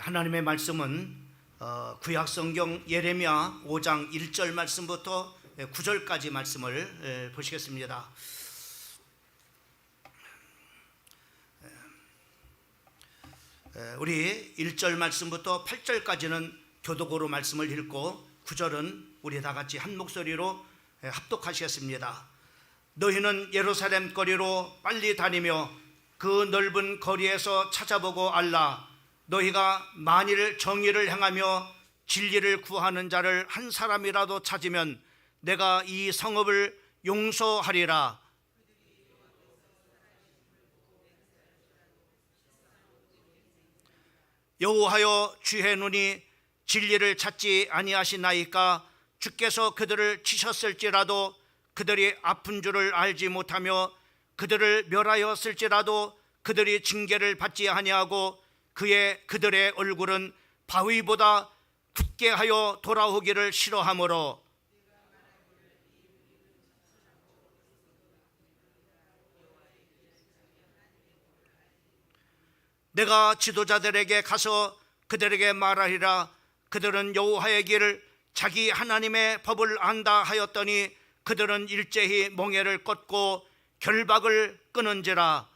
하나님의 말씀은 구약성경 예레미야 5장 1절 말씀부터 9절까지 말씀을 보시겠습니다. 우리 1절 말씀부터 8절까지는 교독으로 말씀을 읽고 9절은 우리 다 같이 한 목소리로 합독하시겠습니다. 너희는 예루살렘 거리로 빨리 다니며 그 넓은 거리에서 찾아보고 알라. 너희가 만일 정의를 행하며 진리를 구하는 자를 한 사람이라도 찾으면 내가 이 성읍을 용서하리라. 여호와여, 주의 눈이 진리를 찾지 아니하시나이까? 주께서 그들을 치셨을지라도 그들이 아픈 줄을 알지 못하며 그들을 멸하였을지라도 그들이 징계를 받지 아니하고 그들의 얼굴은 바위보다 굳게 하여 돌아오기를 싫어하므로 내가 지도자들에게 가서 그들에게 말하리라. 그들은 여호와의 길을 자기 하나님의 법을 안다 하였더니 그들은 일제히 멍에를 꺾고 결박을 끊은지라.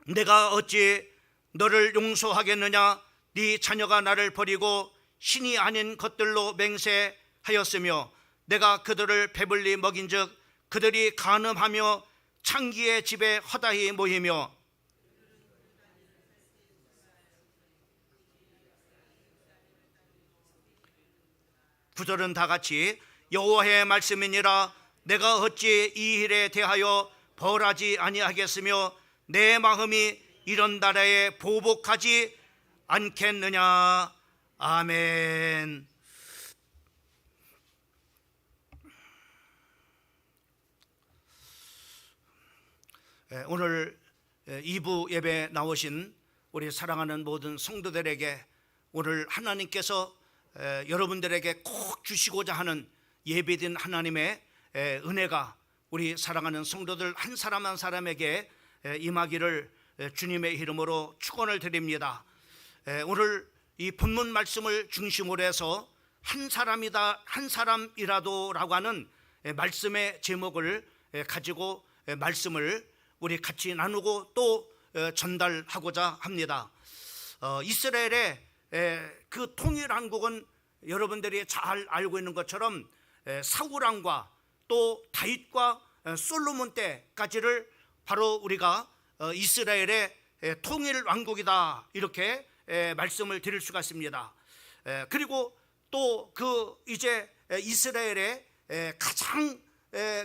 내가 어찌 너를 용서하겠느냐? 네 자녀가 나를 버리고 신이 아닌 것들로 맹세하였으며 내가 그들을 배불리 먹인즉 그들이 간음하며 창기의 집에 허다히 모이며 구절은 다 같이 여호와의 말씀이니라. 내가 어찌 이 일에 대하여 벌하지 아니하겠으며 내 마음이 이런 나라에 보복하지 않겠느냐. 아멘. 오늘 2부 예배 나오신 우리 사랑하는 모든 성도들에게 오늘 하나님께서 여러분들에게 꼭 주시고자 하는 예배된 하나님의 은혜가 우리 사랑하는 성도들 한 사람 한 사람에게 임하기를 주님의 이름으로 축원을 드립니다. 오늘 이 본문 말씀을 중심으로 해서 한 사람이라도라고 하는 말씀의 제목을 가지고 말씀을 우리 같이 나누고 또 전달하고자 합니다. 이스라엘의 그 통일왕국은 여러분들이 잘 알고 있는 것처럼 사울왕과 또 다윗과 솔로몬 때까지를 바로 우리가 이스라엘의 통일왕국이다 이렇게 말씀을 드릴 수가 있습니다. 그리고 또 그 이제 이스라엘의 가장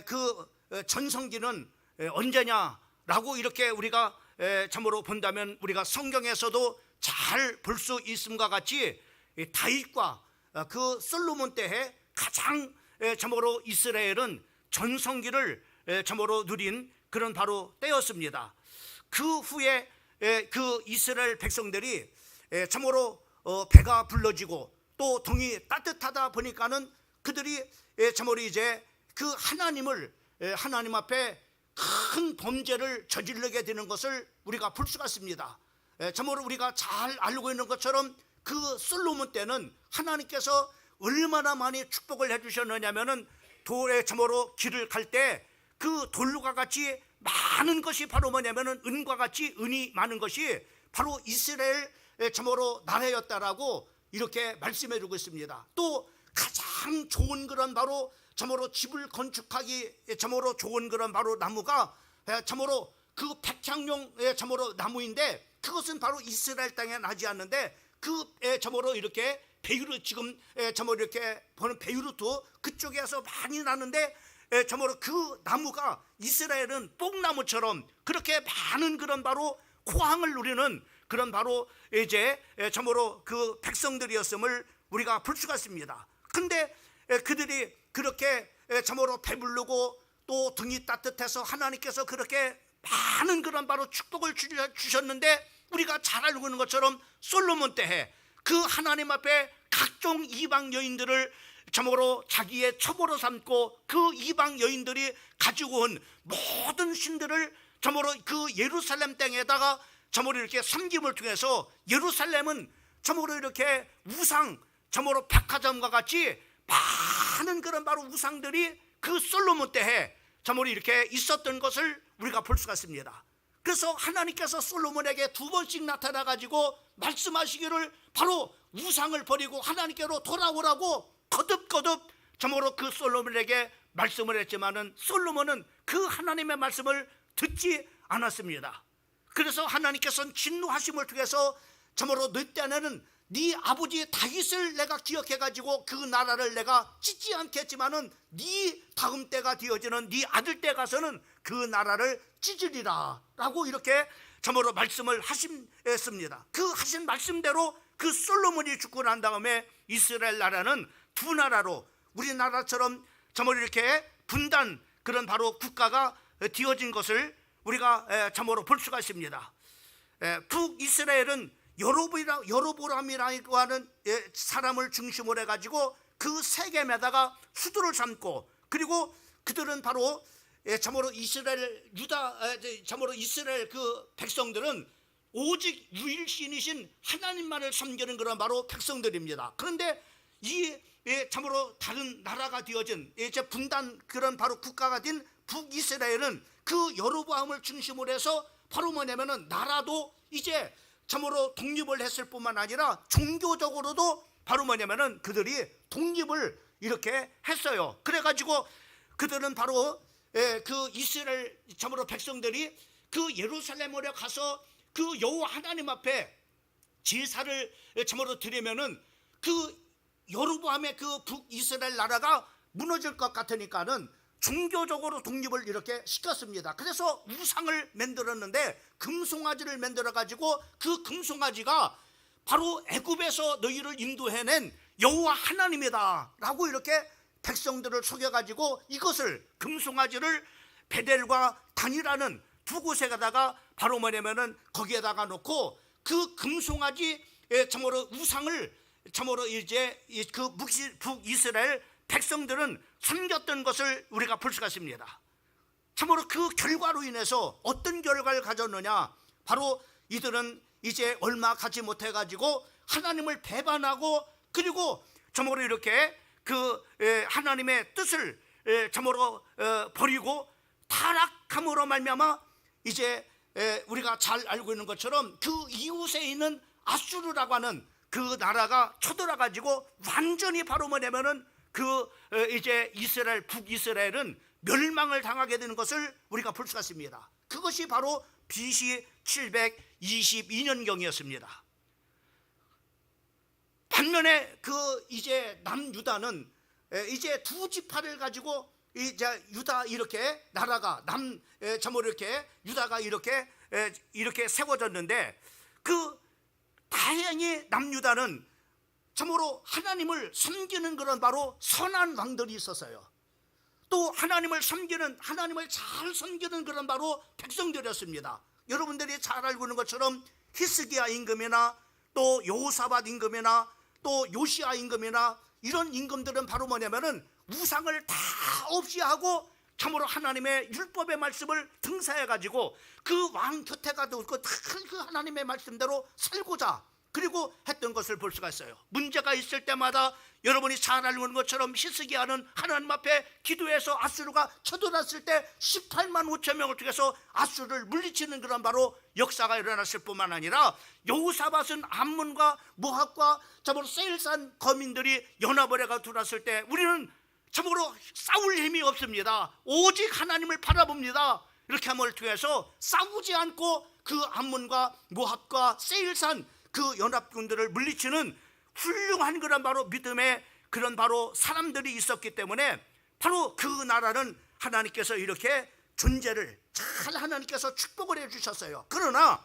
그 전성기는 언제냐라고 이렇게 우리가 참으로 본다면 우리가 성경에서도 잘 볼 수 있음과 같이 다윗과 그 솔로몬 때에 가장 참으로 이스라엘은 전성기를 참으로 누린 그런 바로 때였습니다. 그 후에 그 이스라엘 백성들이 참으로 배가 불러지고 또 등이 따뜻하다 보니까는 그들이 참으로 이제 그 하나님 앞에 큰 범죄를 저지르게 되는 것을 우리가 볼 수가 있습니다. 참으로 우리가 잘 알고 있는 것처럼 그 솔로몬 때는 하나님께서 얼마나 많이 축복을 해주셨느냐면은 돌에 참으로 길을 갈 때 그 돌과 같이 많은 것이 바로 뭐냐면은 은과 같이 은이 많은 것이 바로 이스라엘 참으로 나라였다라고 이렇게 말씀해 주고 있습니다. 또 가장 좋은 그런 바로 참으로 집을 건축하기 참으로 좋은 그런 바로 나무가 참으로 그 백향용 참으로 나무인데 그것은 바로 이스라엘 땅에 나지 않는데 그 참으로 이렇게 베이루트 지금 참으로 이렇게 보는 베이루트 그쪽에서 많이 나는데 참으로 그 나무가 이스라엘은 뽕나무처럼 그렇게 많은 그런 바로 호황을 누리는 그런 바로 이제 참으로 그 백성들이었음을 우리가 볼 수가 있습니다. 근데 그들이 그렇게 참으로 배부르고 또 등이 따뜻해서 하나님께서 그렇게 많은 그런 바로 축복을 주셨는데 우리가 잘 알고 있는 것처럼 솔로몬 때에 그 하나님 앞에 각종 이방 여인들을 참으로 자기의 첩으로 삼고 그 이방 여인들이 가지고 온 모든 신들을 참으로 그 예루살렘 땅에다가 참으로 이렇게 섬김을 통해서 예루살렘은 참으로 이렇게 우상, 참으로 백화점과 같이 많은 그런 바로 우상들이 그 솔로몬 때에 참으로 이렇게 있었던 것을 우리가 볼 수가 있습니다. 그래서 하나님께서 솔로몬에게 두 번씩 나타나 가지고 말씀하시기를 바로 우상을 버리고 하나님께로 돌아오라고 거듭거듭 참으로 그 솔로몬에게 말씀을 했지만은 솔로몬은 그 하나님의 말씀을 듣지 않았습니다. 그래서 하나님께서는 진노하심을 통해서 참으로 너 때는 네 아버지 다윗을 내가 기억해 가지고 그 나라를 내가 찢지 않겠지만은 네 다음 때가 되어지는 네 아들 때 가서는 그 나라를 찢으리라 라고 이렇게 참으로 말씀을 하셨습니다. 그 하신 말씀대로 그 솔로몬이 죽고 난 다음에 이스라엘 나라는 두 나라로 우리나라처럼 참으로 이렇게 분단 그런 바로 국가가 되어진 것을 우리가 참으로 볼 수가 있습니다. 북이스라엘은 여로보람이라고 하는 사람을 중심으로 해가지고 그 세겜에다가 수도를 삼고, 그리고 그들은 바로 참으로 이스라엘 참으로 이스라엘 그 백성들은 오직 유일신이신 하나님만을 섬기는 그런 바로 백성들입니다. 그런데 이 참으로 다른 나라가 되어진 이제 분단 그런 바로 국가가 된 북이스라엘은 그 여로보암을 중심으로 해서 바로 뭐냐면은 나라도 이제 참으로 독립을 했을 뿐만 아니라 종교적으로도 바로 뭐냐면은 그들이 독립을 이렇게 했어요. 그래가지고 그들은 바로 그 이스라엘 참으로 백성들이 그 예루살렘으로 가서 그 여호와 하나님 앞에 제사를 참으로 드리면은 그 여로보암의 그 북이스라엘 나라가 무너질 것 같으니까는 종교적으로 독립을 이렇게 시켰습니다. 그래서 우상을 만들었는데 금송아지를 만들어 가지고 그 금송아지가 바로 애굽에서 너희를 인도해낸 여호와 하나님이다 라고 이렇게 백성들을 속여 가지고 이것을 금송아지를 베델과 단이라는 두 곳에다가 바로 뭐냐면은 거기에다가 놓고 그 금송아지 참으로 우상을 참으로 이제 그 북이스라엘 백성들은 섬겼던 것을 우리가 볼 수가 있습니다. 참으로 그 결과로 인해서 어떤 결과를 가졌느냐, 바로 이들은 이제 얼마 가지 못해 가지고 하나님을 배반하고, 그리고 참으로 이렇게 그 하나님의 뜻을 참으로 버리고 타락함으로 말미암아 이제 우리가 잘 알고 있는 것처럼 그 이웃에 있는 아수르라고 하는 그 나라가 쳐들어 가지고 완전히 바로 뭐냐면은 그 이제 이스라엘 북이스라엘은 멸망을 당하게 되는 것을 우리가 볼 수가 있습니다. 그것이 바로 BC 722년경이었습니다. 반면에 그 이제 남유다는 이제 두 지파를 가지고 이제 유다 이렇게 나라가 참으로 이렇게 유다가 이렇게 세워졌는데, 그 다행히 남유다는 참으로 하나님을 섬기는 그런 바로 선한 왕들이 있었어요. 또 하나님을 잘 섬기는 그런 바로 백성들이었습니다. 여러분들이 잘 알고 있는 것처럼 히스기야 임금이나 또 여호사밧 임금이나 또 요시야 임금이나 이런 임금들은 바로 뭐냐면은 우상을 다 없이 하고 참으로 하나님의 율법의 말씀을 등사해 가지고 그 왕 곁에 가도 그 하나님의 말씀대로 살고자 그리고 했던 것을 볼 수가 있어요. 문제가 있을 때마다 여러분이 잘 알고 있는 것처럼 히스기야는 하나님 앞에 기도해서 아수르가 쳐들어왔을 때 18만 5천 명을 통해서 아수르를 물리치는 그런 바로 역사가 일어났을 뿐만 아니라 여호사밧은 암몬과 모압과 참으로 세일산 거민들이 연합을 해가 들어왔을 때 우리는 참으로 싸울 힘이 없습니다. 오직 하나님을 바라봅니다. 이렇게 함을 통해서 싸우지 않고 그 암몬과 모압과 세일산 그 연합군들을 물리치는 훌륭한 그런 바로 믿음의 그런 바로 사람들이 있었기 때문에 바로 그 나라는 하나님께서 이렇게 존재를 잘 하나님께서 축복을 해주셨어요. 그러나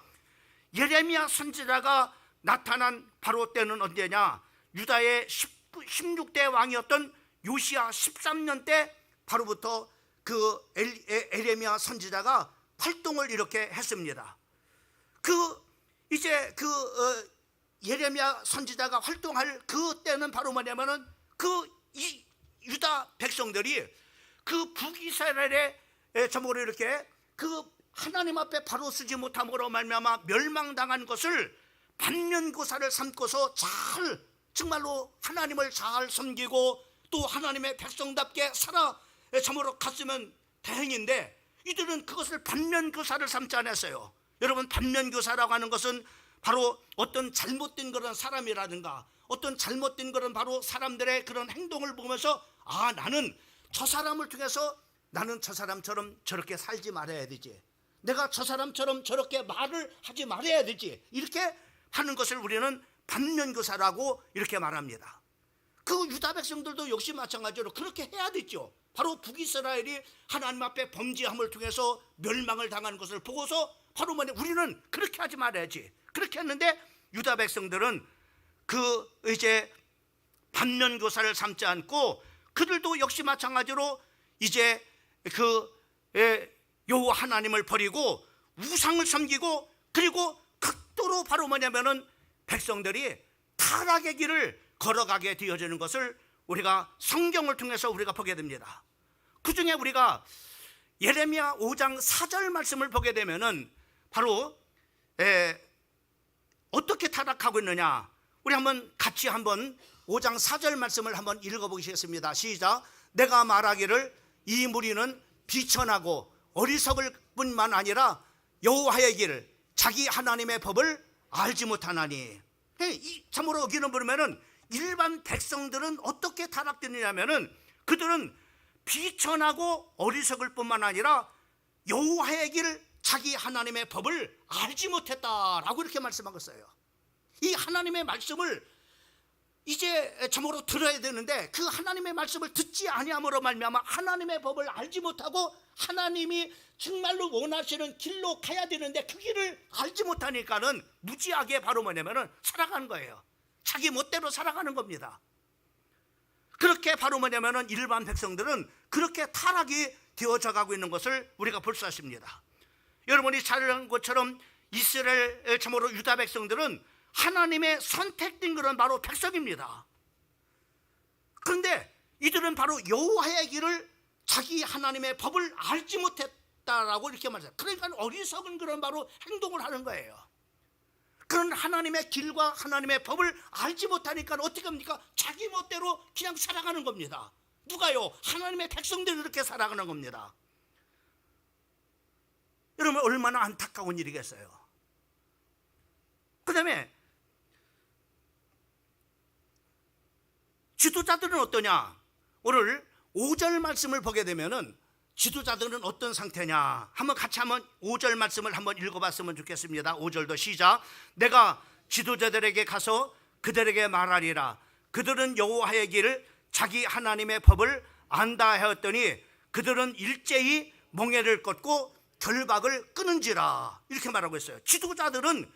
예레미야 선지자가 나타난 바로 때는 언제냐, 유다의 16대 왕이었던 요시야 13년 때 바로부터 그 예레미야 선지자가 활동을 이렇게 했습니다. 그 이제 그 예레미야 선지자가 활동할 그 때는 바로 뭐냐면은 이 유다 백성들이 그 북이스라엘의 저목으로 이렇게 그 하나님 앞에 바로 쓰지 못함으로 말미암아 멸망당한 것을 반면교사를 삼고서 잘 정말로 하나님을 잘 섬기고 또 하나님의 백성답게 살아 저목으로 갔으면 다행인데 이들은 그것을 반면교사를 삼지 않았어요. 여러분, 반면교사라고 하는 것은 바로 어떤 잘못된 그런 사람이라든가 어떤 잘못된 그런 바로 사람들의 그런 행동을 보면서 아, 나는 저 사람을 통해서 나는 저 사람처럼 저렇게 살지 말아야 되지, 내가 저 사람처럼 저렇게 말을 하지 말아야 되지, 이렇게 하는 것을 우리는 반면교사라고 이렇게 말합니다. 그 유다 백성들도 역시 마찬가지로 그렇게 해야 되죠. 바로 북이스라엘이 하나님 앞에 범죄함을 통해서 멸망을 당하는 것을 보고서 바로 뭐냐, 우리는 그렇게 하지 말아야지, 그렇게 했는데 유다 백성들은 그 이제 반면교사를 삼지 않고 그들도 역시 마찬가지로 이제 그 여호와 하나님을 버리고 우상을 섬기고 그리고 극도로 바로 뭐냐면은 백성들이 타락의 길을 걸어가게 되어지는 것을 우리가 성경을 통해서 우리가 보게 됩니다. 그 중에 우리가 예레미야 5장 4절 말씀을 보게 되면은 바로 어떻게 타락하고 있느냐, 우리 한번 같이 한번 5장 4절 말씀을 한번 읽어보시겠습니다. 시작. 내가 말하기를 이 무리는 비천하고 어리석을 뿐만 아니라 여호와의 길을 자기 하나님의 법을 알지 못하나니. 참으로 여기는 보면은 일반 백성들은 어떻게 타락되느냐면은 그들은 비천하고 어리석을 뿐만 아니라 여호와의 길 자기 하나님의 법을 알지 못했다라고 이렇게 말씀하고 있어요. 이 하나님의 말씀을 이제 참으로 들어야 되는데 그 하나님의 말씀을 듣지 아니함으로 말미암아 하나님의 법을 알지 못하고 하나님이 정말로 원하시는 길로 가야 되는데 그 길을 알지 못하니까는 무지하게 바로 뭐냐면은 살아가는 거예요. 자기 멋대로 살아가는 겁니다. 그렇게 바로 뭐냐면은 일반 백성들은 그렇게 타락이 되어져 가고 있는 것을 우리가 볼 수 있습니다. 여러분이 잘 아는 것처럼 이스라엘 참으로 유다 백성들은 하나님의 선택된 그런 바로 백성입니다. 그런데 이들은 바로 여호와의 길을 자기 하나님의 법을 알지 못했다라고 이렇게 말해요. 그러니까 어리석은 그런 바로 행동을 하는 거예요. 그런 하나님의 길과 하나님의 법을 알지 못하니까 어떻게 합니까? 자기 멋대로 그냥 살아가는 겁니다. 누가요? 하나님의 백성들이 이렇게 살아가는 겁니다. 여러분, 얼마나 안타까운 일이겠어요. 그 다음에 지도자들은 어떠냐? 오늘 5절 말씀을 보게 되면은 지도자들은 어떤 상태냐? 한번 같이 한번 5절 말씀을 한번 읽어봤으면 좋겠습니다. 5절도 시작. 내가 지도자들에게 가서 그들에게 말하리라. 그들은 여호와의 길을 자기 하나님의 법을 안다 하였더니 그들은 일제히 멍에를 꺾고 결박을 끊은지라. 이렇게 말하고 있어요. 지도자들은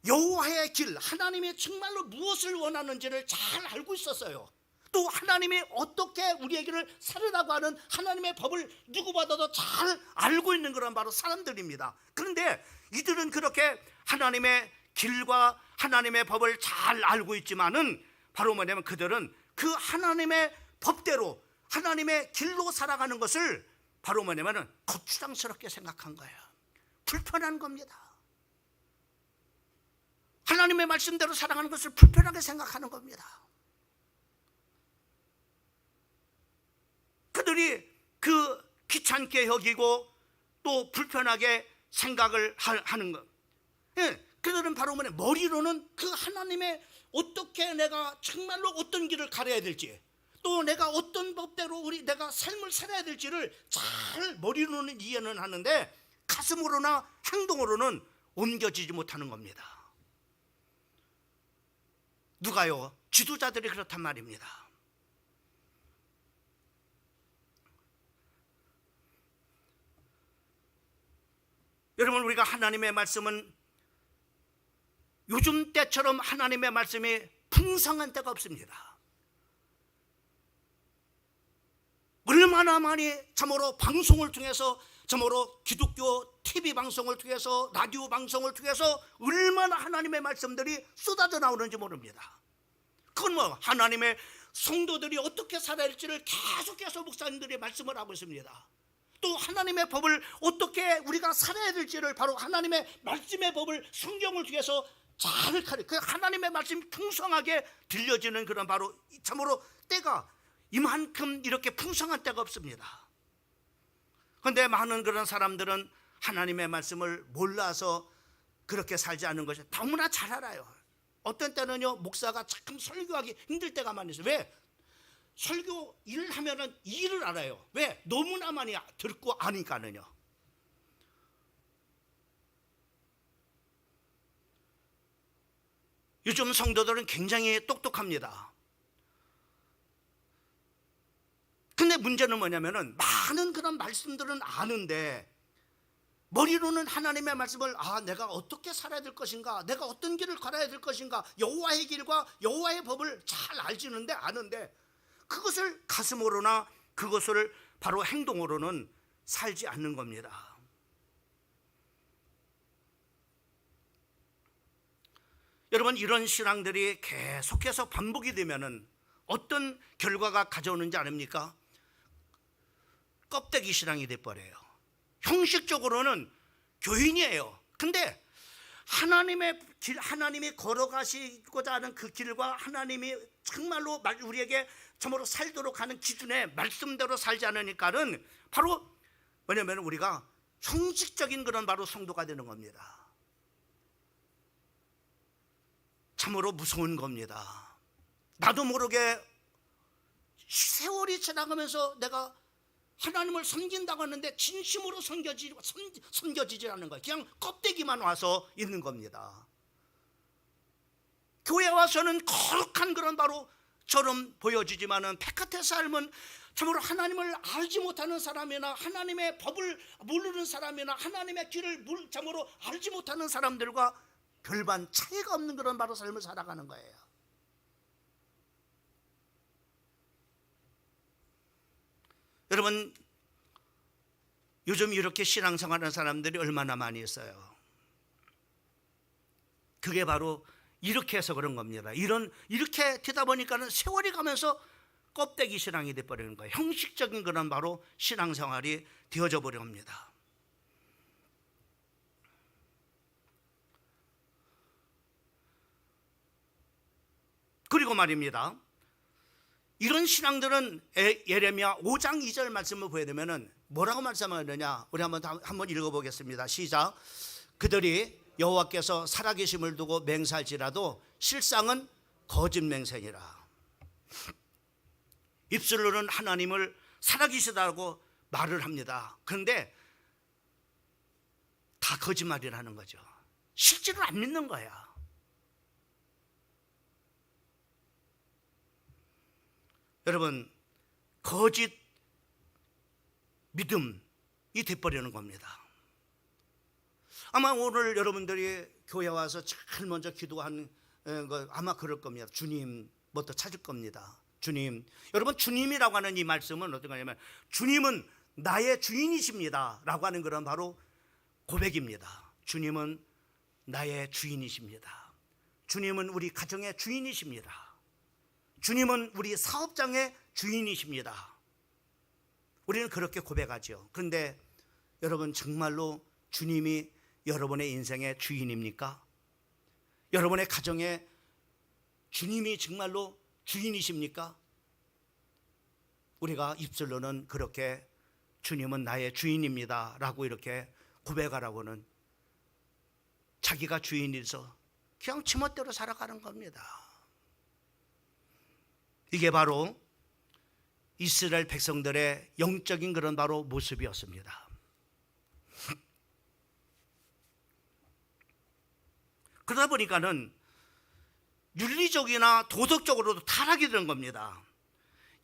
여호와의 길, 하나님이 정말로 무엇을 원하는지를 잘 알고 있었어요. 또 하나님이 어떻게 우리에게를 살으라고 하는 하나님의 법을 누구보다도 잘 알고 있는 그런 바로 사람들입니다. 그런데 이들은 그렇게 하나님의 길과 하나님의 법을 잘 알고 있지만은 바로 뭐냐면 그들은 그 하나님의 법대로 하나님의 길로 살아가는 것을 바로 뭐냐면은 거추장스럽게 생각한 거예요. 불편한 겁니다. 하나님의 말씀대로 살아가는 것을 불편하게 생각하는 겁니다. 그들이 그 귀찮게 여기고 또 불편하게 생각을 하는 것. 그들은 바로 뭐냐, 머리로는 그 하나님의 어떻게 내가 정말로 어떤 길을 가려야 될지, 또 내가 어떤 법대로 내가 삶을 살아야 될지를 잘 머리로는 이해는 하는데 가슴으로나 행동으로는 옮겨지지 못하는 겁니다. 누가요? 지도자들이 그렇단 말입니다. 여러분, 우리가 하나님의 말씀은 요즘 때처럼 하나님의 말씀이 풍성한 때가 없습니다. 얼마나 많이 참으로 방송을 통해서 참으로 기독교 TV 방송을 통해서, 라디오 방송을 통해서 얼마나 하나님의 말씀들이 쏟아져 나오는지 모릅니다. 그건 뭐 하나님의 성도들이 어떻게 살아야 할지를 계속해서 목사님들이 말씀을 하고 있습니다. 또 하나님의 법을 어떻게 우리가 살아야 될지를 바로 하나님의 말씀의 법을 성경을 통해서 잘 그 하나님의 말씀이 풍성하게 들려지는 그런 바로 참으로 때가 이만큼 이렇게 풍성한 때가 없습니다. 그런데 많은 그런 사람들은 하나님의 말씀을 몰라서 그렇게 살지 않는 것이 너무나 잘 알아요. 어떤 때는요, 목사가 참 설교하기 힘들 때가 많이 있어요. 왜? 설교 일하면은 일을 알아요. 왜? 너무나 많이 듣고 아니까는요. 요즘 성도들은 굉장히 똑똑합니다. 근데 문제는 뭐냐면은 많은 그런 말씀들은 아는데 머리로는 하나님의 말씀을 내가 어떻게 살아야 될 것인가, 내가 어떤 길을 걸어야 될 것인가, 여호와의 길과 여호와의 법을 잘 알지는데 아는데 그것을 가슴으로나 그것을 바로 행동으로는 살지 않는 겁니다. 여러분, 이런 신앙들이 계속해서 반복이 되면은 어떤 결과가 가져오는지 아닙니까? 껍데기 신앙이 돼버려요. 형식적으로는 교인이에요. 근데 하나님의 길, 하나님이 걸어가시고자 하는 그 길과 하나님이 정말로 우리에게 참으로 살도록 하는 기준의 말씀대로 살지 않으니까는 바로 뭐냐면 우리가 형식적인 그런 바로 성도가 되는 겁니다. 참으로 무서운 겁니다. 나도 모르게 세월이 지나가면서 내가 하나님을 섬긴다고 하는데 진심으로 섬겨지지 않는 거예요. 그냥 껍데기만 와서 있는 겁니다. 교회 와서는 거룩한 그런 바로 처럼 보여지지만은 바깥의 삶은 참으로 하나님을 알지 못하는 사람이나 하나님의 법을 모르는 사람이나 하나님의 길을 참으로 알지 못하는 사람들과 별반 차이가 없는 그런 바로 삶을 살아가는 거예요. 여러분, 요즘 이렇게 신앙생활하는 사람들이 얼마나 많이 있어요. 그게 바로 이렇게 해서 그런 겁니다. 이렇게 되다 보니까는 세월이 가면서 껍데기 신앙이 돼버리는 거예요. 형식적인 그런 바로 신앙생활이 되어져 버려 합니다. 그리고 말입니다, 이런 신앙들은 예레미야 5장 2절 말씀을 보게 되면은 뭐라고 말씀하느냐, 우리 한번 읽어보겠습니다. 시작. 그들이 여호와께서 살아계심을 두고 맹세할지라도 실상은 거짓 맹세니라. 입술로는 하나님을 살아계시다고 말을 합니다. 그런데 다 거짓말이라는 거죠. 실제로 안 믿는 거야. 여러분, 거짓 믿음이 돼버리는 겁니다. 아마 오늘 여러분들이 교회 와서 제일 먼저 기도한 거 아마 그럴 겁니다. 주님부터 찾을 겁니다. 주님. 여러분, 주님이라고 하는 이 말씀은 어떤 거냐면 주님은 나의 주인이십니다 라고 하는 그런 바로 고백입니다. 주님은 나의 주인이십니다. 주님은 우리 가정의 주인이십니다. 주님은 우리 사업장의 주인이십니다. 우리는 그렇게 고백하죠. 그런데 여러분, 정말로 주님이 여러분의 인생의 주인입니까? 여러분의 가정의 주님이 정말로 주인이십니까? 우리가 입술로는 그렇게 주님은 나의 주인입니다 라고 이렇게 고백하라고는 자기가 주인이서 그냥 지멋대로 살아가는 겁니다. 이게 바로 이스라엘 백성들의 영적인 그런 바로 모습이었습니다. 그러다 보니까는 윤리적이나 도덕적으로도 타락이 되는 겁니다.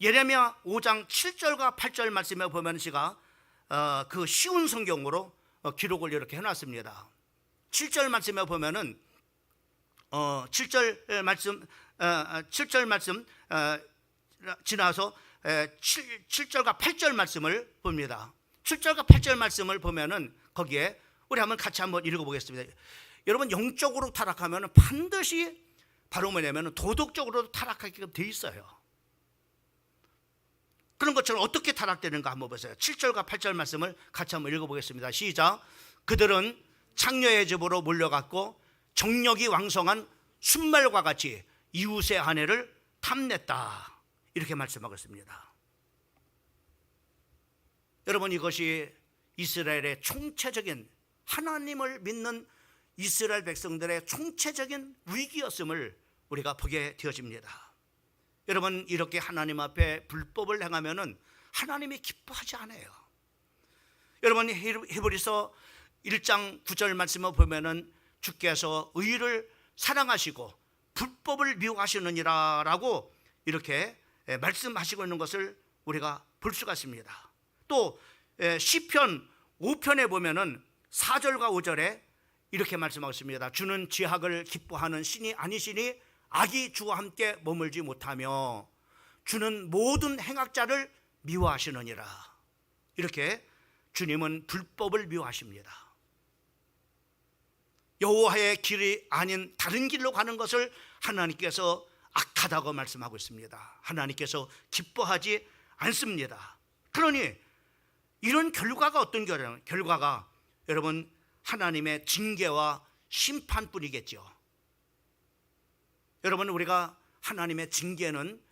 예레미야 5장 7절과 8절 말씀에 보면 제가 그 쉬운 성경으로 기록을 이렇게 해놨습니다. 7절 말씀에 보면은 7절 말씀 지나서 7절과 8절 말씀을 봅니다. 7절과 8절 말씀을 보면은 거기에 우리 같이 한번 읽어보겠습니다. 여러분, 영적으로 타락하면 반드시 바로 뭐냐면 도덕적으로 타락하게끔 돼 있어요. 그런 것처럼 어떻게 타락되는가 한번 보세요. 7절과 8절 말씀을 같이 한번 읽어보겠습니다. 시작. 그들은 창녀의 집으로 몰려갔고 정력이 왕성한 순말과 같이 이웃의 아내를 탐냈다. 이렇게 말씀하고 있습니다. 여러분, 이것이 이스라엘의 총체적인, 하나님을 믿는 이스라엘 백성들의 총체적인 위기였음을 우리가 보게 되어집니다. 여러분, 이렇게 하나님 앞에 불법을 행하면은 하나님이 기뻐하지 않아요. 여러분, 히브리서 1장 9절 말씀을 보면은 주께서 의를 사랑하시고 불법을 미워하시느니라 라고 이렇게 말씀하시고 있는 것을 우리가 볼 수가 있습니다. 또 시편 5편에 보면은 4절과 5절에 이렇게 말씀하고 있습니다. 주는 지학을 기뻐하는 신이 아니시니 악이 주와 함께 머물지 못하며 주는 모든 행악자를 미워하시느니라. 이렇게 주님은 불법을 미워하십니다. 여호와의 길이 아닌 다른 길로 가는 것을 하나님께서 악하다고 말씀하고 있습니다. 하나님께서 기뻐하지 않습니다. 그러니 이런 결과가 어떤 결과가 여러분, 하나님의 징계와 심판뿐이겠죠. 여러분, 우리가 하나님의 징계는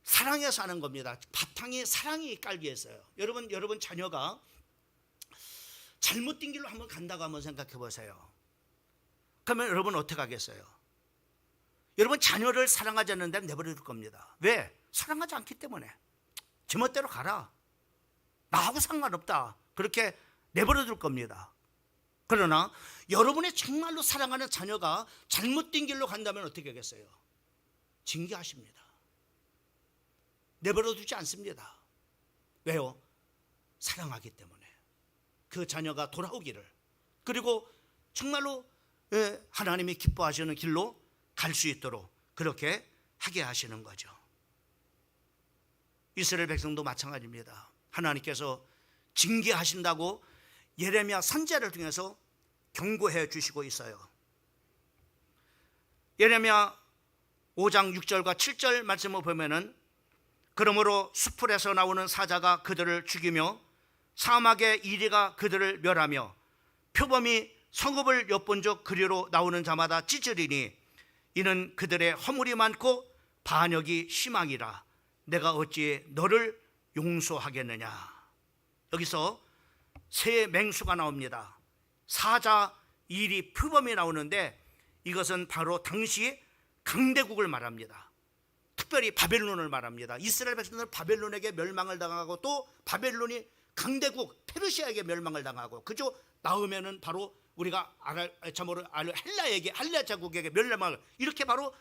사랑에서 하는 겁니다. 바탕에 사랑이 깔려 있어요. 여러분 자녀가 잘못된 길로 한번 간다고 한번 생각해 보세요. 그러면 여러분 어떻게 하겠어요? 여러분, 자녀를 사랑하지 않는 데는 내버려 둘 겁니다. 왜? 사랑하지 않기 때문에. 제멋대로 가라, 나하고 상관없다, 그렇게 내버려 둘 겁니다. 그러나 여러분의 정말로 사랑하는 자녀가 잘못된 길로 간다면 어떻게 하겠어요? 징계하십니다. 내버려 두지 않습니다. 왜요? 사랑하기 때문에. 그 자녀가 돌아오기를, 그리고 정말로 하나님이 기뻐하시는 길로 갈 수 있도록 그렇게 하게 하시는 거죠. 이스라엘 백성도 마찬가지입니다. 하나님께서 징계하신다고 예레미야 선지자를 통해서 경고해 주시고 있어요. 예레미야 5장 6절과 7절 말씀을 보면은 그러므로 수풀에서 나오는 사자가 그들을 죽이며 사막의 이리가 그들을 멸하며 표범이 성읍을 엿본즉 그리로 나오는 자마다 찢으리니 이는 그들의 허물이 많고 반역이 심하니라. 내가 어찌 너를 용서하겠느냐. 여기서 세 맹수가 나옵니다. 사자, 이리, 표범이 나오는데 이것은 바로 당시 강대국을 말합니다. 특별히 바벨론을 말합니다. 이스라엘 백성들은 바벨론에게 멸망을 당하고 또 바벨론이 강대국 페르시아에게 멸망을 당하고 그저 나오면은 바로 우리가 참고로 헬라 제국에게 멸망을, 이렇게 바로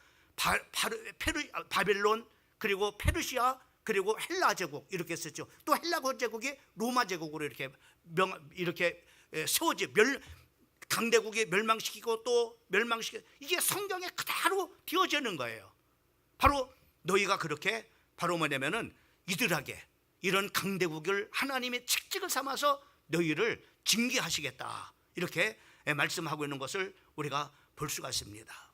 바벨론, 그리고 페르시아, 그리고 헬라 제국 이렇게 썼죠. 또 헬라 제국이 로마 제국으로 이렇게 세워지 강대국이 멸망시키고 또 멸망시키고, 이게 성경에 그대로 되어지는 거예요. 바로 너희가 그렇게 바로 뭐냐면은 이들에게 이런 강대국을 하나님의 책직을 삼아서 너희를 징계하시겠다, 이렇게 말씀하고 있는 것을 우리가 볼 수가 있습니다.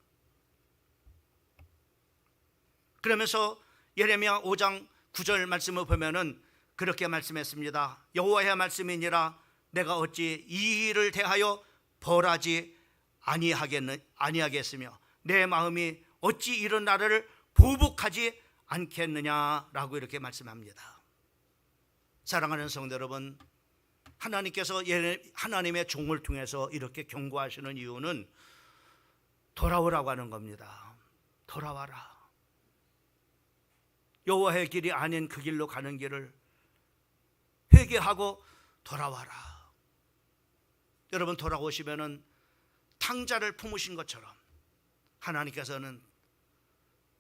그러면서 예레미야 5장 9절 말씀을 보면은 그렇게 말씀했습니다. 여호와의 말씀이니라 내가 어찌 이 일을 대하여 벌하지 아니하겠으며 내 마음이 어찌 이런 나를 보복하지 않겠느냐라고 이렇게 말씀합니다. 사랑하는 성도 여러분, 하나님께서 하나님의 종을 통해서 이렇게 경고하시는 이유는 돌아오라고 하는 겁니다. 돌아와라. 여호와의 길이 아닌 그 길로 가는 길을 회개하고 돌아와라. 여러분, 돌아오시면은 탕자를 품으신 것처럼 하나님께서는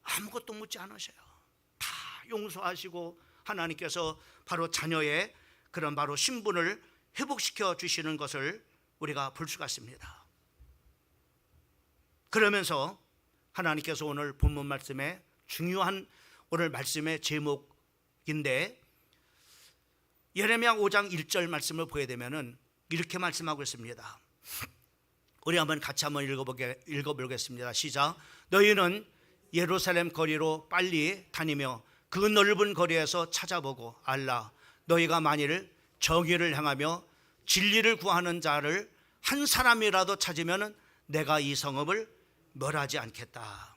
아무것도 묻지 않으셔요. 다 용서하시고 하나님께서 바로 자녀의 그런 바로 신분을 회복시켜 주시는 것을 우리가 볼 수가 있습니다. 그러면서 하나님께서 오늘 본문 말씀에 중요한 오늘 말씀의 제목인데 예레미야 5장 1절 말씀을 보게 되면은 이렇게 말씀하고 있습니다. 우리 한번 같이 한번 읽어보겠습니다. 시작. 너희는 예루살렘 거리로 빨리 다니며 그 넓은 거리에서 찾아보고 알라. 너희가 만일 정의를 행하며 진리를 구하는 자를 한 사람이라도 찾으면 내가 이 성읍을 멸하지 않겠다.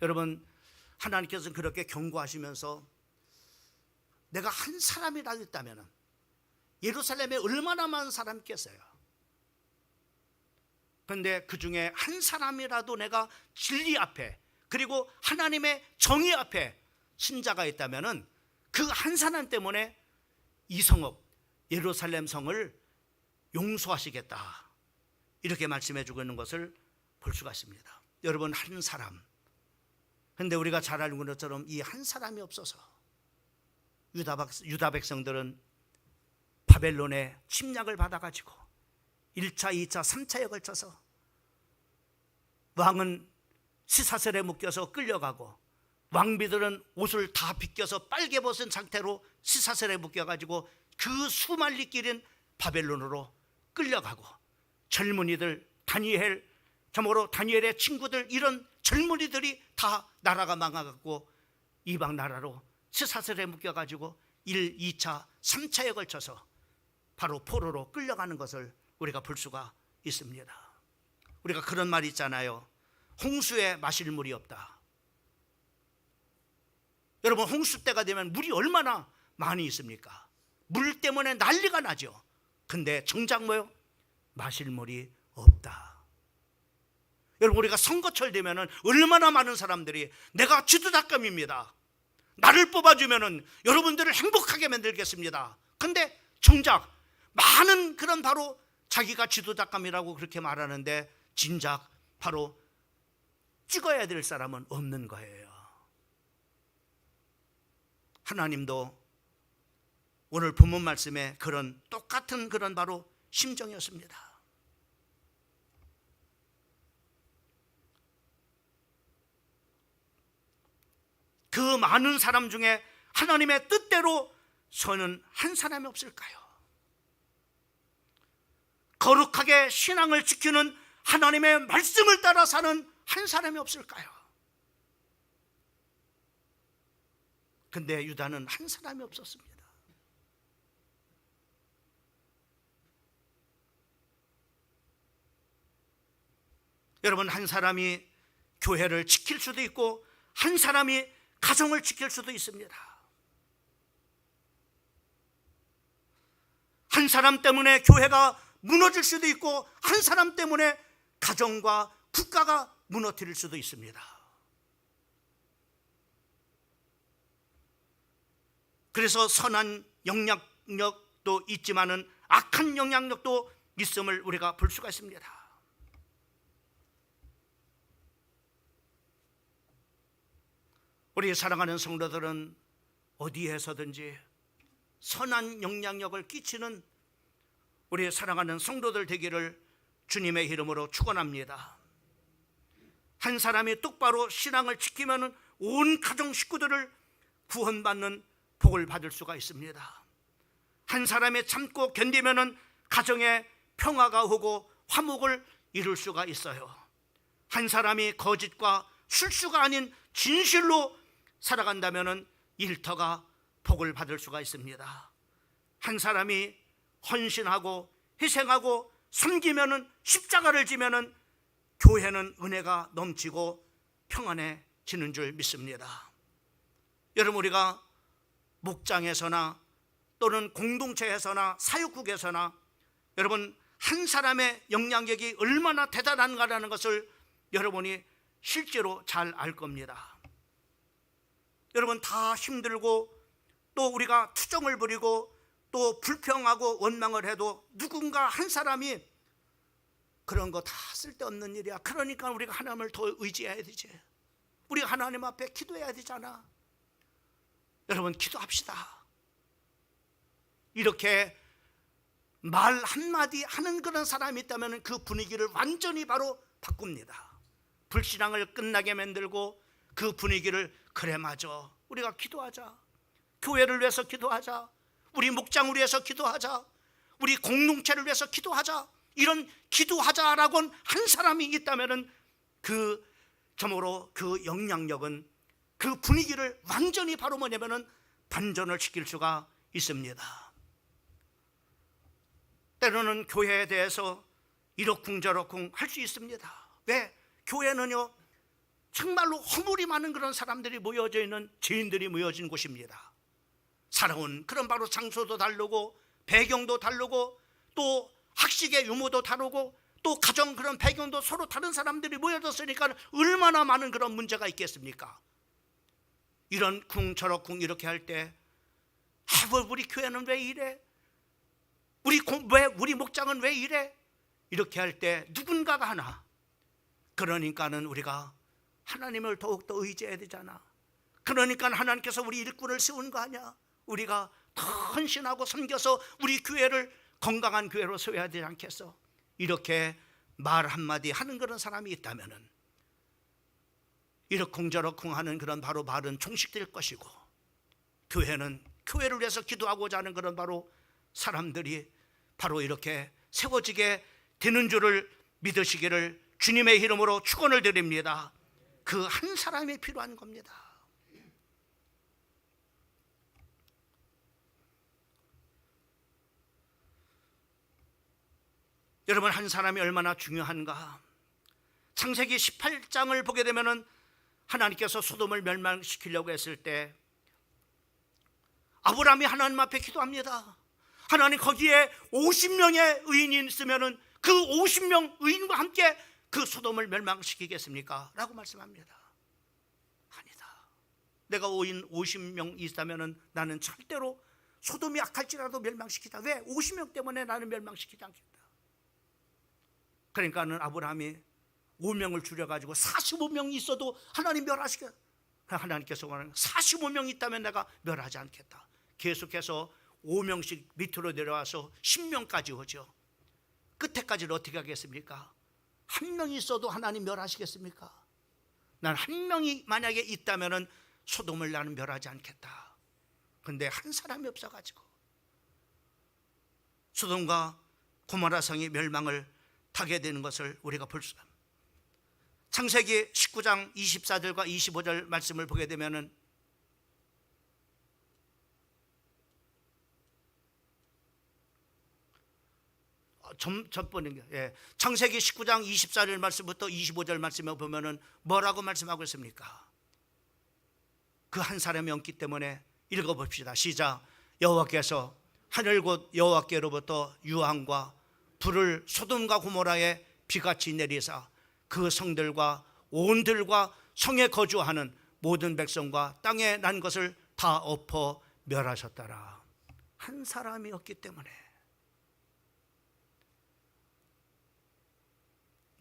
여러분, 하나님께서는 그렇게 경고하시면서 내가 한 사람이라도 있다면 예루살렘에 얼마나 많은 사람이 있겠어요. 그런데 그 중에 한 사람이라도 내가 진리 앞에 그리고 하나님의 정의 앞에 신자가 있다면 그 한 사람 때문에 이 성읍 예루살렘 성을 용서하시겠다, 이렇게 말씀해 주고 있는 것을 볼 수가 있습니다. 여러분, 한 사람. 그런데 우리가 잘 알고 있는 것처럼 이 한 사람이 없어서 유다 백성들은 바벨론의 침략을 받아가지고 1차, 2차, 3차에 걸쳐서 왕은 시사슬에 묶여서 끌려가고 왕비들은 옷을 다 벗겨서 빨개 벗은 상태로 시사슬에 묶여가지고 그 수만리 길인 바벨론으로 끌려가고 젊은이들 다니엘, 참고로 다니엘의 친구들, 이런 젊은이들이 다 나라가 망하고 이방 나라로 시사슬에 묶여가지고 1, 2차, 3차에 걸쳐서 바로 포로로 끌려가는 것을 우리가 볼 수가 있습니다. 우리가 그런 말이 있잖아요. 홍수에 마실 물이 없다. 여러분, 홍수 때가 되면 물이 얼마나 많이 있습니까? 물 때문에 난리가 나죠. 근데 정작 뭐요? 마실 물이 없다. 여러분, 우리가 선거철 되면 얼마나 많은 사람들이 내가 지도자감입니다, 나를 뽑아주면 여러분들을 행복하게 만들겠습니다. 근데 정작 많은 그런 바로 자기가 지도자감이라고 그렇게 말하는데 진작 바로 찍어야 될 사람은 없는 거예요. 하나님도 오늘 본문 말씀에 그런 똑같은 그런 바로 심정이었습니다. 그 많은 사람 중에 하나님의 뜻대로 서는 한 사람이 없을까요? 거룩하게 신앙을 지키는 하나님의 말씀을 따라 사는 한 사람이 없을까요? 근데 유다는 한 사람이 없었습니다. 여러분, 한 사람이 교회를 지킬 수도 있고 한 사람이 가정을 지킬 수도 있습니다. 한 사람 때문에 교회가 무너질 수도 있고 한 사람 때문에 가정과 국가가 무너뜨릴 수도 있습니다. 그래서 선한 영향력도 있지만은 악한 영향력도 있음을 우리가 볼 수가 있습니다. 우리 사랑하는 성도들은 어디에서든지 선한 영향력을 끼치는 우리 사랑하는 성도들 되기를 주님의 이름으로 축원합니다. 한 사람이 똑바로 신앙을 지키면 온 가정 식구들을 구원받는 복을 받을 수가 있습니다. 한 사람이 참고 견디면 가정에 평화가 오고 화목을 이룰 수가 있어요. 한 사람이 거짓과 술수가 아닌 진실로 살아간다면 일터가 복을 받을 수가 있습니다. 한 사람이 헌신하고 희생하고 섬기면, 십자가를 지면 교회는 은혜가 넘치고 평안해지는 줄 믿습니다. 여러분, 우리가 목장에서나 또는 공동체에서나 사역국에서나 여러분, 한 사람의 영향력이 얼마나 대단한가라는 것을 여러분이 실제로 잘 알 겁니다. 여러분, 다 힘들고 또 우리가 투정을 부리고 또 불평하고 원망을 해도 누군가 한 사람이 그런 거 다 쓸데없는 일이야, 그러니까 우리가 하나님을 더 의지해야 되지, 우리가 하나님 앞에 기도해야 되잖아. 여러분, 기도합시다. 이렇게 말 한마디 하는 그런 사람이 있다면 그 분위기를 완전히 바로 바꿉니다. 불신앙을 끝나게 만들고 그 분위기를, 그래 맞아, 우리가 기도하자, 교회를 위해서 기도하자, 우리 목장을 위해서 기도하자, 우리 공동체를 위해서 기도하자, 이런 기도하자라고 한 사람이 있다면 그 점으로 그 영향력은 그 분위기를 완전히 바로 뭐냐면은 반전을 시킬 수가 있습니다. 때로는 교회에 대해서 이러쿵저러쿵 할 수 있습니다. 왜? 교회는요 정말로 허물이 많은 그런 사람들이 모여져 있는, 죄인들이 모여진 곳입니다. 살아온 그런 바로 장소도 다르고 배경도 다르고 또 학식의 유무도 다르고 또 가정 그런 배경도 서로 다른 사람들이 모여졌으니까 얼마나 많은 그런 문제가 있겠습니까? 이런 쿵저러쿵 이렇게 할 때 우리 교회는 왜 이래? 우리 목장은 왜 이래? 이렇게 할 때 누군가가 하나, 그러니까는 우리가 하나님을 더욱더 의지해야 되잖아. 그러니까 하나님께서 우리 일꾼을 세운 거 아니야. 우리가 더 헌신하고 섬겨서 우리 교회를 건강한 교회로 세워야 되지 않겠어? 이렇게 말 한마디 하는 그런 사람이 있다면은 이러쿵저러쿵 하는 그런 바로 말은 종식될 것이고, 교회는 교회를 위해서 기도하고자 하는 그런 바로 사람들이 바로 이렇게 세워지게 되는 줄을 믿으시기를 주님의 이름으로 축원을 드립니다. 그 한 사람이 필요한 겁니다. 여러분, 한 사람이 얼마나 중요한가? 창세기 18장을 보게 되면은 하나님께서 소돔을 멸망시키려고 했을 때 아브라함이 하나님 앞에 기도합니다. 하나님, 거기에 50명의 의인이 있으면은 그 50명 의인과 함께 그 소돔을 멸망시키겠습니까? 라고 말씀합니다. 아니다. 내가 50명 있다면은 나는 절대로 소돔이 악할지라도 멸망시키자. 왜? 50명 때문에 나는 멸망시키지 않겠다. 그러니까는 아브라함이 5명을 줄여가지고 45명이 있어도 하나님 멸하시겠다. 하나님께서 말하는 45명 있다면 내가 멸하지 않겠다. 계속해서 5명씩 밑으로 내려와서 10명까지 오죠. 끝에까지는 어떻게 하겠습니까? 한 명이 있어도 하나님 멸하시겠습니까? 난 한 명이 만약에 있다면 소돔을 나는 멸하지 않겠다. 근데 한 사람이 없어가지고 소돔과 고모라 성이 멸망을 타게 되는 것을 우리가 볼 수 있습니다. 창세기 19장 24절과 25절 말씀을 보게 되면은 창세기 19장 24절 말씀부터 25절 말씀에 보면은 뭐라고 말씀하고 있습니까? 그 한 사람이 없기 때문에 읽어봅시다. 시작. 여호와께서 하늘 곧 여호와께로부터 유황과 불을 소돔과 고모라에 비같이 내리사 그 성들과 온들과 성에 거주하는 모든 백성과 땅에 난 것을 다 엎어 멸하셨더라. 한 사람이 없기 때문에.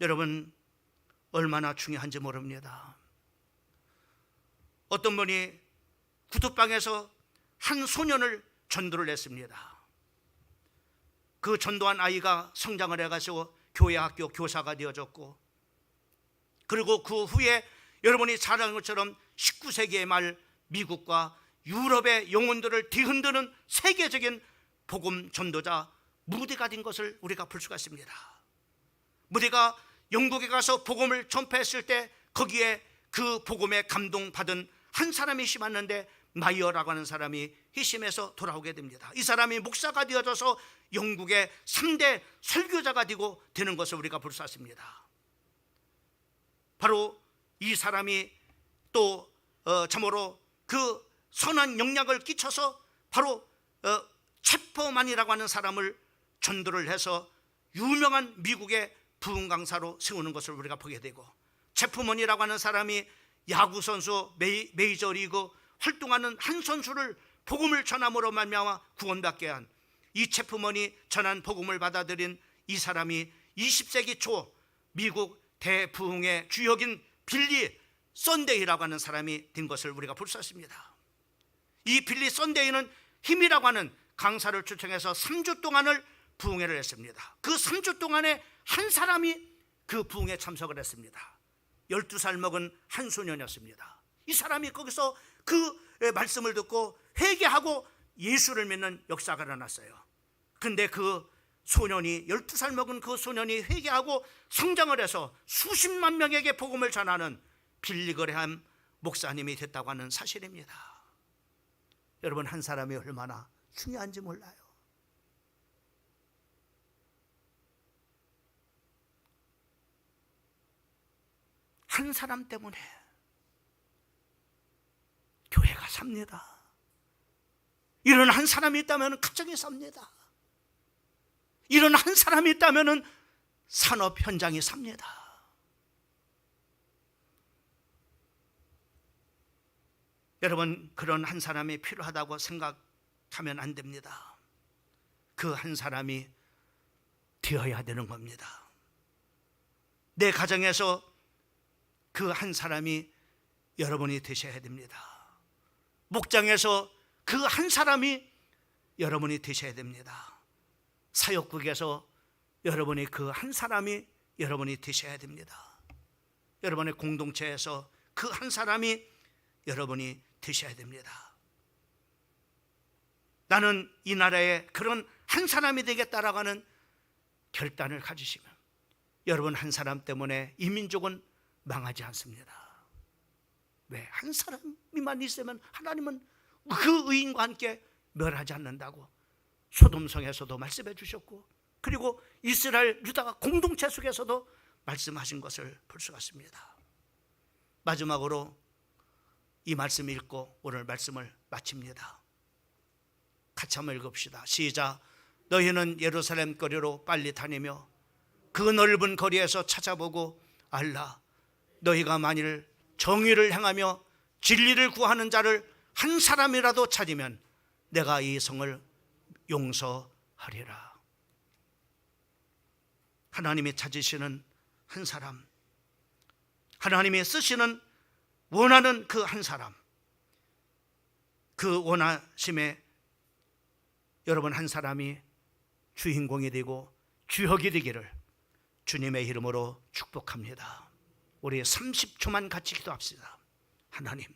여러분, 얼마나 중요한지 모릅니다. 어떤 분이 구두방에서 한 소년을 전도를 했습니다. 그 전도한 아이가 성장을 해가지고 교회 학교 교사가 되어졌고, 그리고 그 후에 여러분이 잘 아는 것처럼 19세기의 말 미국과 유럽의 영혼들을 뒤흔드는 세계적인 복음 전도자 무디가 된 것을 우리가 볼 수가 있습니다. 무디가 영국에 가서 복음을 전파했을 때 거기에 그 복음에 감동받은 한 사람이 심었는데 마이어라고 하는 사람이 희심해서 돌아오게 됩니다. 이 사람이 목사가 되어져서 영국의 3대 설교자가 되는 것을 우리가 볼 수 있습니다. 바로 이 사람이 또 참으로 그 선한 영향을 끼쳐서 바로 체퍼만이라고 하는 사람을 전도를 해서 유명한 미국의 부흥 강사로 세우는 것을 우리가 보게 되고, 체퍼만이라고 하는 사람이 야구 선수 메이저리그 활동하는 한 선수를 복음을 전함으로 말미암아 구원받게 한 이 체퍼만이 전한 복음을 받아들인 이 사람이 20세기 초 미국 대부흥의 주역인 빌리 썬데이라고 하는 사람이 된 것을 우리가 볼 수 있습니다. 이 빌리 썬데이는 힘이라고 하는 강사를 초청해서 3주 동안을 부흥회를 했습니다. 그 3주 동안에 한 사람이 그 부흥회에 참석을 했습니다. 12살 먹은 한 소년이었습니다. 이 사람이 거기서 그 말씀을 듣고 회개하고 예수를 믿는 역사가 일어났어요. 근데 그 소년이 12살 먹은 그 소년이 회개하고 성장을 해서 수십만 명에게 복음을 전하는 빌리그레함 목사님이 됐다고 하는 사실입니다. 여러분, 한 사람이 얼마나 중요한지 몰라요. 한 사람 때문에 교회가 삽니다. 이런 한 사람이 있다면 가정이 삽니다. 이런 한 사람이 있다면 산업 현장이 삽니다. 여러분, 그런 한 사람이 필요하다고 생각하면 안 됩니다. 그 한 사람이 되어야 되는 겁니다. 내 가정에서 그 한 사람이 여러분이 되셔야 됩니다. 목장에서 그 한 사람이 여러분이 되셔야 됩니다. 사역국에서 여러분이 그 한 사람이 여러분이 되셔야 됩니다. 여러분의 공동체에서 그 한 사람이 여러분이 되셔야 됩니다. 나는 이 나라에 그런 한 사람이 되겠다라고 하는 결단을 가지시면 여러분 한 사람 때문에 이 민족은 망하지 않습니다. 왜? 한 사람이만 있으면 하나님은 그 의인과 함께 멸하지 않는다고 소돔성에서도 말씀해 주셨고, 그리고 이스라엘 유다가 공동체 속에서도 말씀하신 것을 볼 수가 있습니다. 마지막으로 이 말씀 읽고 오늘 말씀을 마칩니다. 같이 한번 읽읍시다. 시작. 너희는 예루살렘 거리로 빨리 다니며 그 넓은 거리에서 찾아보고 알라. 너희가 만일 정의를 행하며 진리를 구하는 자를 한 사람이라도 찾으면 내가 이 성을 용서하리라. 하나님이 찾으시는 한 사람, 하나님이 쓰시는 원하는 그 한 사람, 그 원하심에 여러분 한 사람이 주인공이 되고 주역이 되기를 주님의 이름으로 축복합니다. 우리 30초만 같이 기도합시다. 하나님,